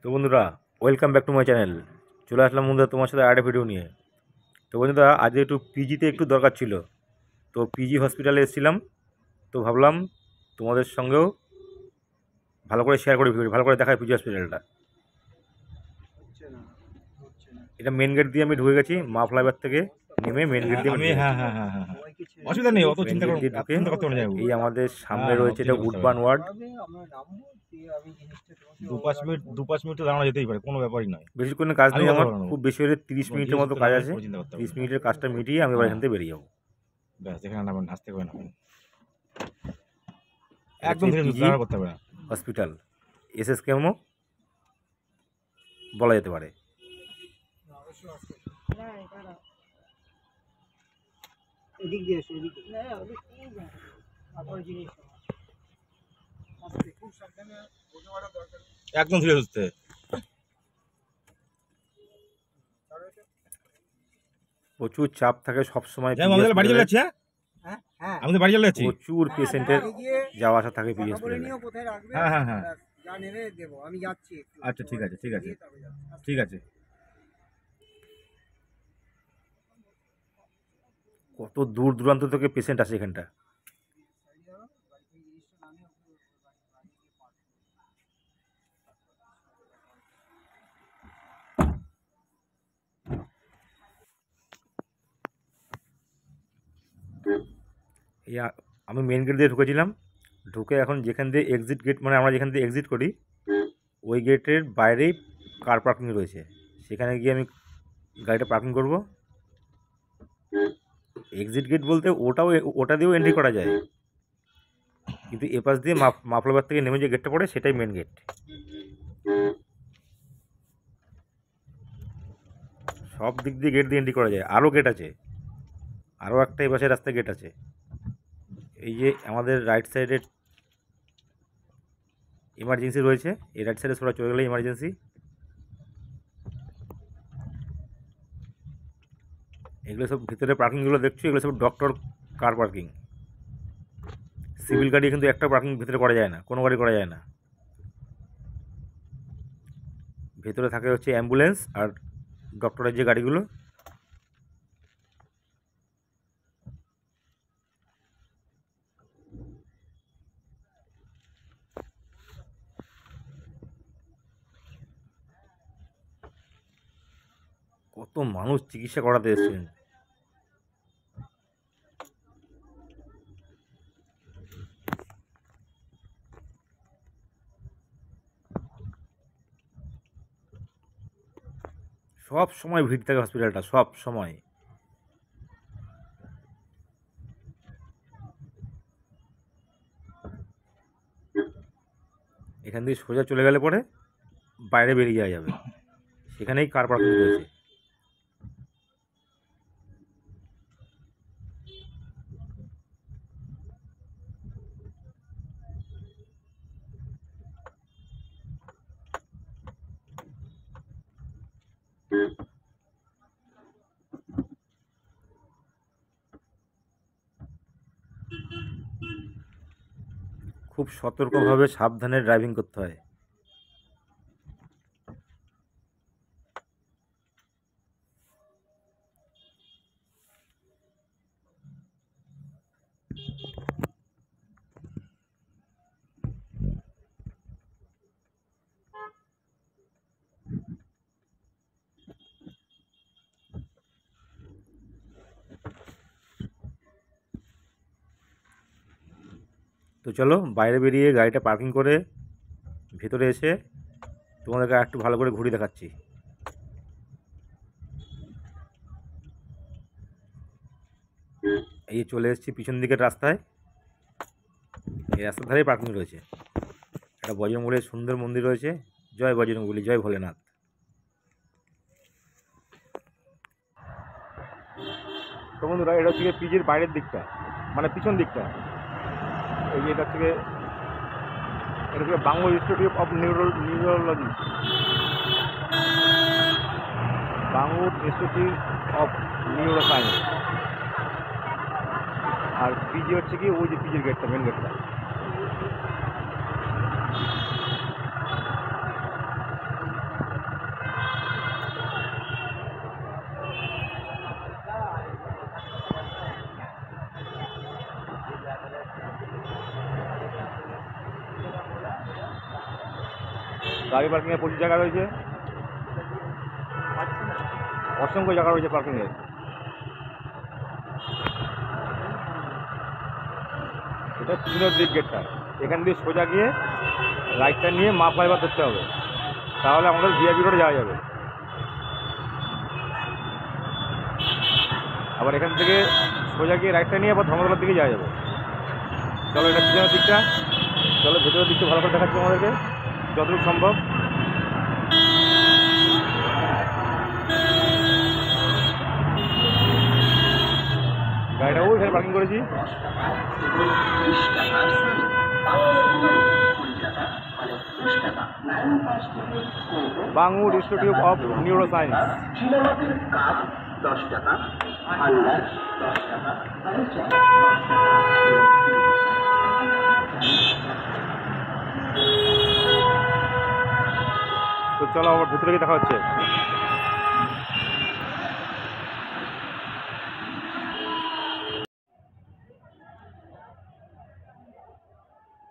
তো বন্ধুরা, welcome back to my channel. চলে আসলাম বন্ধুরা তোমার সাথে আরেকটা ভিডিও নিয়ে। তো বন্ধুরা, আজ একটু পিজিতে একটু দরকার ছিল, তো পিজি হসপিটালে এসেছিলাম। তো ভাবলাম তোমাদের সঙ্গেও ভালো করে শেয়ার করি, ভিডিও ভালো করে দেখায় পিজি হসপিটালটা। এটা মেন গেট দিয়ে আমি ঢুকে গেছি, মা ফ্লাইওভার থেকে নেমে মেন গেট দিয়ে আমি ঢুকে গেছি। অসুবিধা নেই, অত মেন চিন্তা গেট করো, দিয়ে ঢুকে চিন্তা করতে হবে না। এই আমাদের সামনে হ্যাঁ, রয়েছে এটা চিন্তা করতে হবে উডবার্ন না। ওয়ার্ড। 2-5 মিনিট তো দাঁড়ানো যেতেই পারে, কোনো ব্যাপারই নয়। বেশিক্ষণের কাজ আমি নেই কথা আমার, বলে নেবো, খুব বেশি হলে 30 কোনো মিনিটের জিনিস মতো করতে কাজ নামলে আছে। কোনো চিন্তা করতে হবে 30 না। মিনিটের কাজটা মিটিয়ে আমি এবার এখান থেকে বেরিয়ে যাবো। ব্যাস, যেখানে নামেন আস্তে করে নামেন, এটা একদম হচ্ছে ধীরে পিজি দাঁড়া করতে হবে না। হসপিটাল, এসএসকেএমও বলা যেতে পারে। এদিক দিয়ে এসো, এদিক দিয়ে। না, ওদিক দিয়ে যা। তারপর জিনিস আস্তে খুব সাবধানে বোঝা মারা দরকার। একদম ধীরে সুস্থে। প্রচুর চাপ থাকে সবসময় যাই পিজি আমাদের বাড়ি চলে হসপিটালে। যাচ্ছি। হ্যাঁ, হ্যাঁ হ্যাঁ আমি তো বাড়ি চলে যাচ্ছি। প্রচুর পেশেন্টের যাওয়া আসা থাকে পিজি কথা বলে হসপিটালে। নিও কোথায় রাখবে। হ্যাঁ, হ্যাঁ, হ্যাঁ। ব্যাস, যা নেবে দেবো, আমি যাচ্ছি একটু। আচ্ছা, ঠিক আছে, ঠিক আছে, দিয়ে তারপরে যাচ্ছি। ঠিক আছে। কত দূর দূরান্ত থেকে পেশেন্ট আসে এখানটা। এই আমি মেন গেট দিয়ে ঢুকেছিলাম, ঢুকে এখন যেখান দিয়ে এক্সিট গেট, মানে আমরা যেখান দিয়ে এক্সিট করি ওই গেটের বাইরেই কার পার্কিং রয়েছে। সেখানে গিয়ে আমি গাড়িটা পার্কিং করব। এক্সিট গেট বলতে ওটা দিয়েও এন্ট্রি করা যায়, কিন্তু এপাশ দিয়ে মাফলাবার থেকে নেমে যে গেটটা পড়ে সেটাই মেন গেট। সব দিক দিয়ে গেট দিয়ে এন্ট্রি করা যায়। আরও গেট আছে, আরও একটা এপাশে রাস্তায় গেট আছে। এই যে আমাদের রাইট সাইডে ইমার্জেন্সি রয়েছে, এই রাইট সাইডে সোজা চলে গেলে ইমার্জেন্সি। এগুলো সব ভিতরে পার্কিংগুলো দেখছো, এগুলো সব ডক্টর কার পার্কিং। সিভিল গাড়ি কিন্তু একটা পার্কিং ভিতরে করা যায় না, কোনো গাড়ি করা যায় না। ভেতরে থাকে হচ্ছে অ্যাম্বুলেন্স আর ডক্টরের যে গাড়িগুলো। কত মানুষ চিকিৎসা করাতে এসেছেন। সব সময় ভিড় থাকে হসপিটালটা, সব সময়। এখান থেকে সোজা চলে গেলে পরে বাইরে বেরিয়ে যাওয়া যাবে, সেখানেই কার পার্কিং রয়েছে। খুব সতর্কভাবে সাবধানে ড্রাইভিং করতে হয়। তো চলো বাইরে বেরিয়ে গাড়িটা পার্কিং করে ভেতরে এসে তোমাদেরকে একটু ভালো করে ঘুরে দেখাচ্ছি। এই যে চলে এসেছি পিছন দিকের রাস্তায়, এই রাস্তার ধারেই পার্কিং রয়েছে। একটা বজরংবলীর সুন্দর মন্দির রয়েছে, জয় বজরংবলী, জয় ভোলেনাথ। তো বন্ধুরা, এটা হচ্ছে পিজির বাইরের দিকটা, মানে পিছন দিকটা। এই যে এটা হচ্ছে Bangla institute of neurology, Bangla institute of neuroscience. আর পিজি হচ্ছে কি ওই যে পিজির গেটটা, মেন গেটটা। গাড়ি পার্কিংয়ের প্রচুর জায়গা রয়েছে, অসংখ্য জায়গা রয়েছে পার্কিংয়ের। এটা পিছনের দিক গেটটা, এখান দিয়ে সোজা গিয়ে রাইটটা নিয়ে মা ফ্লাইওভার ধরতে হবে, তাহলে আমাদের ভিআইপি রোডে যাওয়া যাবে। আবার এখান থেকে সোজা গিয়ে রাইটটা নিয়ে আবার ধর্মতলার দিকে যাওয়া যাবে। চলো এটা পিছনের দিকটা, চলো ভেতরের দিকটা ভালো করে দেখাচ্ছি আমাদেরকে যতটুকু সম্ভব। গাড়িটা ওইখানে পার্কিং করেছি। Bangur institute of neuro science. তো চলো আমার ভেতরে গিয়ে দেখা হচ্ছে।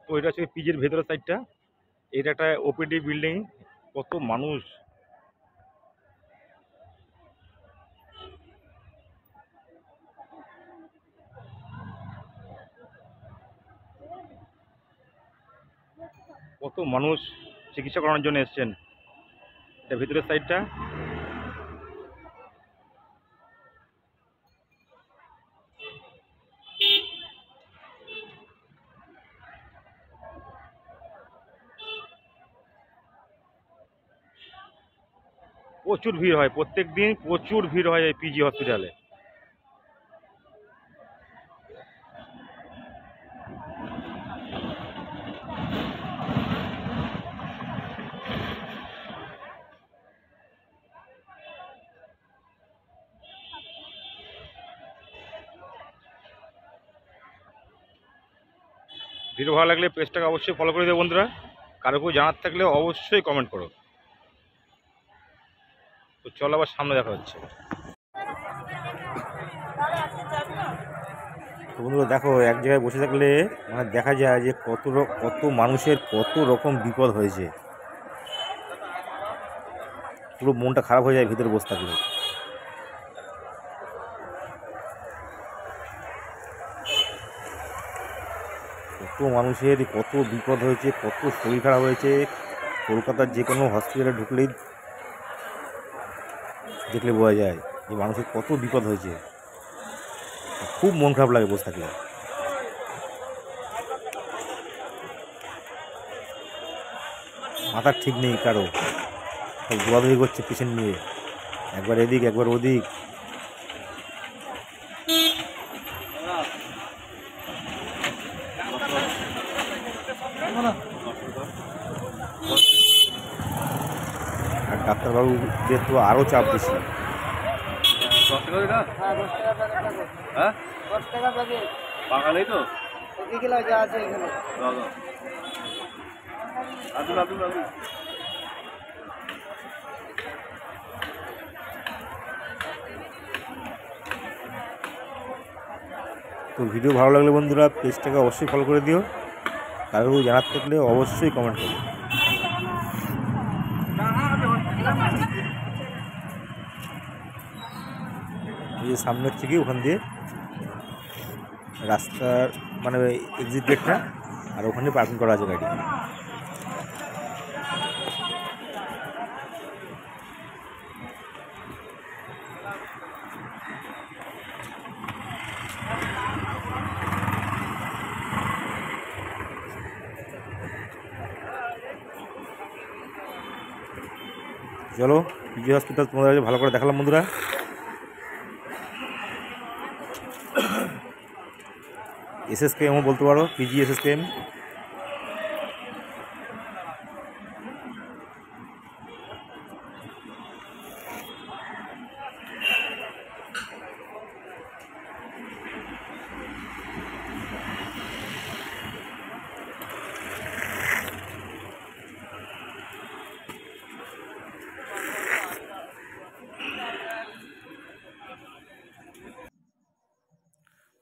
তো এটা হচ্ছে পিজির ভেতরের সাইডটা, এটা একটা ওপিডি বিল্ডিং, কত মানুষ। কত মানুষ চিকিৎসা করানোর জন্য এসছেন। এটা ভেতরের সাইডটা। প্রচুর ভিড় হয়, প্রত্যেক দিন প্রচুর ভিড় হয় এই পিজি হসপিটালে। ভিডিও ভালো লাগলে পেজটাকে অবশ্যই ফলো করে দেবো বন্ধুরা। কারো কেউ জানার থাকলে অবশ্যই কমেন্ট করো। তো চলো আবার সামনে দেখা হচ্ছে। তো বন্ধুরা দেখো, এক জায়গায় বসে থাকলে মানে দেখা যায় যে কত মানুষের কত রকম বিপদ হয়েছে। পুরো মনটা খারাপ হয়ে যায় ভিতরে বসে থাকলে। কত মানুষের কত বিপদ হয়েছে, কত শরীর খারাপ হয়েছে। কলকাতার যে কোনো হসপিটালে ঢুকলেই দেখলে বোঝা যায় যে মানুষের কত বিপদ হয়েছে। খুব মন খারাপ লাগে বসে থাকলে। মাথার ঠিক নেই কারো, সব দৌড়াদৌড়ি করছে পেশেন্ট নিয়ে, একবার এদিক একবার ওদিক। আর ডাক্তারবাবুদের তো আরও চাপ বেশি। হ্যাঁ 10 টাকা প্যাকেট বাঙালি তো ওদিকে যা আছে এখানে। তো ভিডিও ভালো লাগলে বন্ধুরা পেজটাকে অবশ্যই ফলো করে দিও। কারো জানার থাকলে অবশ্যই কমেন্ট করো। এই যে সামনের থেকে ওখান দিয়ে রাস্তার মানে এক্সিট গেটটা, আর ওখানে পার্কিং করা আছে গাড়ি। চলো পিজি হসপিটাল তোমাদের ভালো করে দেখালাম বন্ধুরা। এসএসকেএমও বলতে পারো, পিজি এসএসকেএম।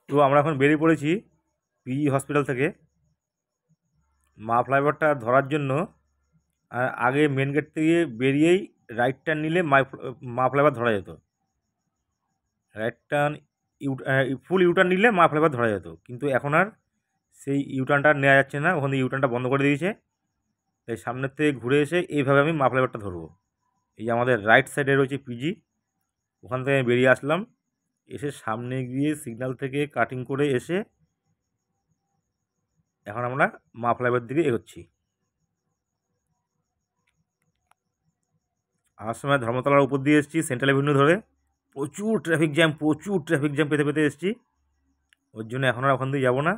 তো আমরা এখন বেরিয়ে পড়েছি পিজি হসপিটাল থেকে। মা ফ্লাইওভারটা ধরার জন্য আর আগে মেন গেট থেকে বেরিয়েই রাইট টার্ন নিলে মা ফ্লাইওভার ধরা যেত। রাইট টার্ন ফুল ইউটার্ন নিলে মা ফ্লাইওভার ধরা যেত, কিন্তু এখন আর সেই ইউটার্নটা নেওয়া যাচ্ছে না, ওখানে ইউটার্নটা বন্ধ করে দিয়েছে। তাই সামনের থেকে ঘুরে এসে এইভাবে আমি মা ফ্লাইওভারটা ধরবো। এই যে আমাদের রাইট সাইডে রয়েছে পিজি, ওখান থেকে আমি বেরিয়ে আসলাম, এসে সামনে গিয়ে সিগন্যাল থেকে কাটিং করে এসে এখন আমরা মা ফ্লাইওভার দিকে এগোচ্ছি। আমার সময় ধর্মতলার উপর দিয়ে এসেছি সেন্ট্রাল এভিনিউ ধরে, প্রচুর ট্রাফিক জ্যাম পেতে পেতে এসেছি। ওর জন্য এখন আর ওখান দিয়ে যাবো না,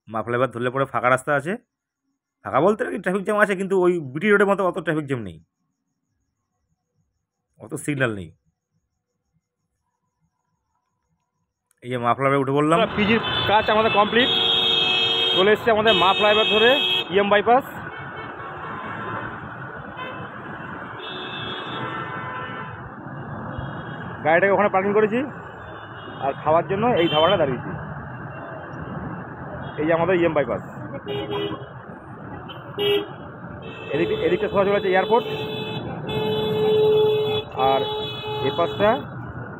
মা ফ্লাইওভার ধরলে পরে ফাঁকা রাস্তা আছে। ফাঁকা বলতে কি ট্রাফিক জ্যাম আছে, কিন্তু ওই বিটি রোডের মতো অত ট্রাফিক জ্যাম নেই, অত সিগন্যাল নেই। এই যে মা ফ্লাইওভারে উঠে বললাম, পিজির কাজ আমাদের কমপ্লিট, চলে এসছে আমাদের মা ফ্লাইওভার ধরে ইএম বাইপাস। গাড়িটাকে ওখানে পার্কিং করেছি, আর খাওয়ার জন্য এই ধাবাটা দাঁড়িয়েছি। এই যে আমাদের ইএম বাইপাস, এদিকটা সোজা চলে আছে এয়ারপোর্ট, আর এ পাশটা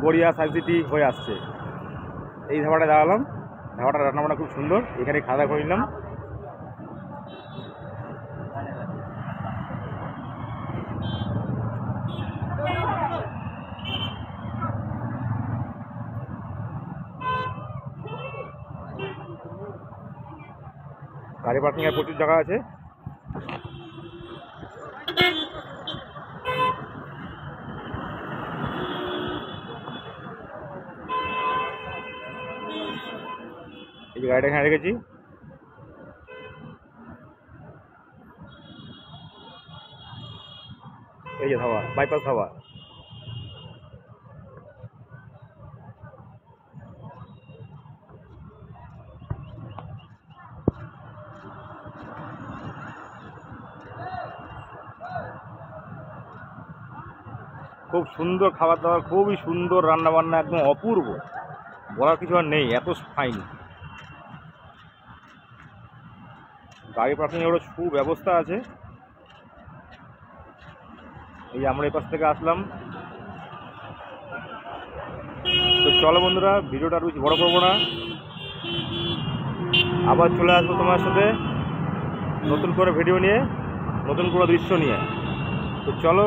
গড়িয়া সায়েন্স সিটি হয়ে আসছে। এই ধাবাটা দাঁড়ালাম, ধাবাটা রান্নাবান্না খুব সুন্দর, এখানে খাওয়া দাওয়া করে নিলাম। গাড়ি পার্কিংয়ের প্রচুর জায়গা আছে। এই যে গাড়িটা এখানে রেখেছি। এই যে ধাবা, বাইপাস ধাবা। খুব সুন্দর খাবার দাবার, খুবই সুন্দর রান্নাবান্না, একদম অপূর্ব, বলার কিছু আর নেই, এত ফাইন। গাড়ি পার্কিংয়েরও সুব্যবস্থা আছে। এই যে আমরা এই পাশ থেকে আসলাম। তো চলো বন্ধুরা, ভিডিওটা আর বেশি বড় করবো না, আবার চলে আসবো তোমার সাথে নতুন করে ভিডিও নিয়ে, নতুন কোনো দৃশ্য নিয়ে। তো চলো,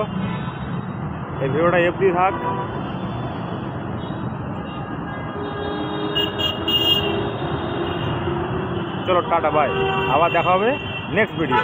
এই ভিডিওটা এফডি থাক। চলো টাটা, বাই, আবার দেখা হবে নেক্সট ভিডিও।